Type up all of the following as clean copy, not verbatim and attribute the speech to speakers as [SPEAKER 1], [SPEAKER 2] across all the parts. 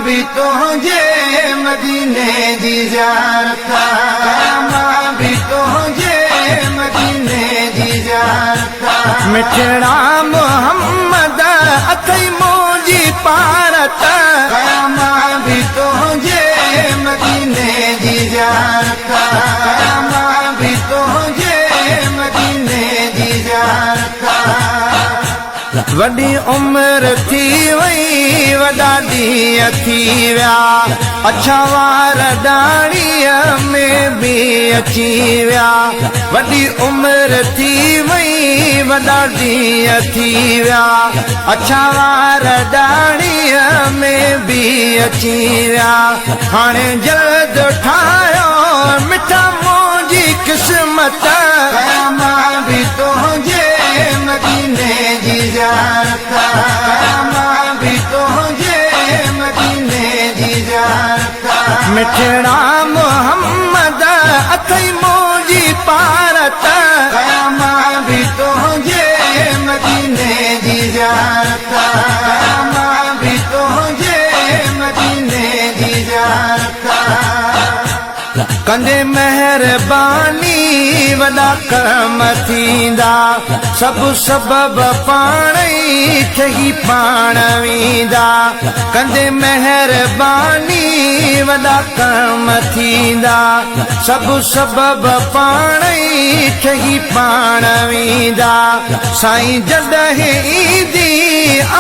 [SPEAKER 1] भी तुझे मदीने दी ज़ियारत मां भी तुझे मदीने दी ज़ियारत मिठड़ा मोहम्मद अथई मोजी पारत मां भी तुझे मदीने दी ज़ियारत मां भी तुझे मदीने दी ज़ियारत वॾी उम्र थी वई वॾा ॾींहं थी विया अछा वार ॾाड़ीअ में बि अची विया वॾी उम्र थी वई वॾा ॾींहं थी विया अछा वार ॾाड़ीअ में बि अची विया हाणे जल्द ठाहियो मिठा मुंहिंजी क़िस्मत मां भी तुझे मदीने दी ज़ियारत मां भी तुझे मदीने दी ज़ियारत मिठड़ा मोहम्मद अथई मोजी पारत मां भी तुझे मदीने दी ज़ियारत मां भी तुझे मदीने दी ज़ियारत कंदे मेहरबानी वॾा कर्म थींदा सभु सबब पाण ई ठही पाण वेंदा कंदे मेहरबानी वॾा कर्म थींदा सभु सबब पाण ई ठही पाण वेंदा साईं जॾहिं ईंदी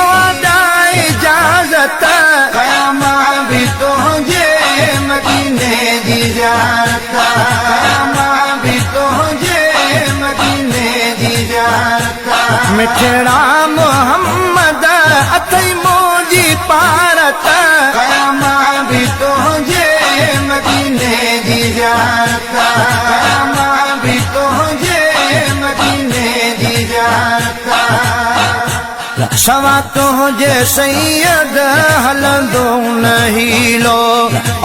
[SPEAKER 1] अवां इजाज़त मां भी तुझे मदीने दी ज़ियारत मां भी तुझे मदीने दी ज़ियारत मिठड़ा मोहम्मद अथई मोजी पारत मां भी तुझे मदीने दी ज़ियारत मां भी तुझे मदीने दी ज़ियारत सवा तुझे सैयद हलंदो न हीलो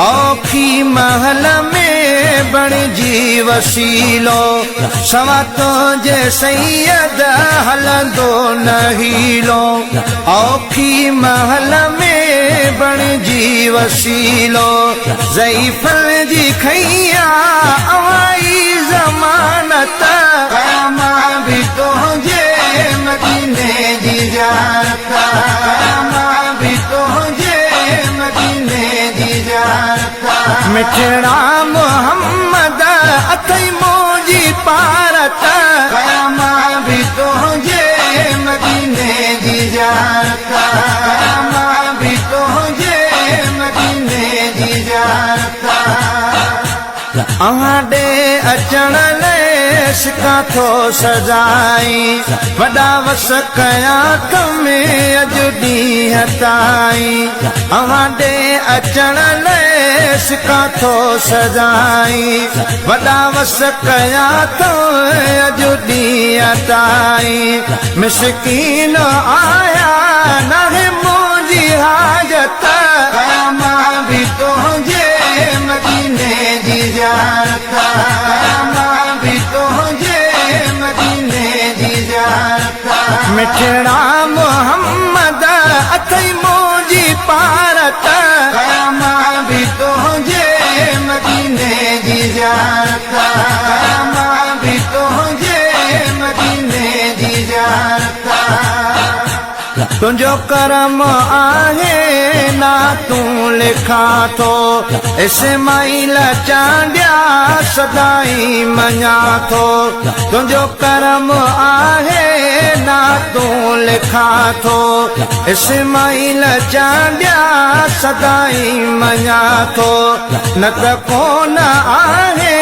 [SPEAKER 1] औखी महल में बणिजी वसीलो सवा तुझे सैयद हलंदो न हीलो औखी महल में बणिजी वसीलो ज़ईफ़न जी खैया अवाई ज़मानत मां भी तुझे मदीने दी ज़ियारत मां भी तुझे मदीने दी ज़ियारत मिठड़ा मोहम्मद अथई मोजी पारत मां भी तुझे मदीने दी ज़ियारत मां भी तुझे मदीने दी ज़ियारत अव्हां ॾे अचण सिका थो सजाई वॾा वस कया कमे अॼु ॾींहं ताईं अव्हां ॾे अचण सिका थो सजाई वॾा वस कया अॼु ॾींहं ताईं मिसकीन आया नाहे मुंहिंजी हाजत मां भी तुझे मदीने दी ज़ियारत मां भी तुझे मदीने दी ज़ियारत मिठड़ा मोहम्मद अथई मोजी पारत मां भी तुझे मदीने दी ज़ियारत मां भी तुझे मदीने दी ज़ियारत तुझो करम आहे ना तूं लिखा थो इस्माइल चांडिया सदाई मञा थो तुझो करम आहे ना तूं लिखा थो इस्माइल चांडिया सदाई मञा थो न त कोन आहे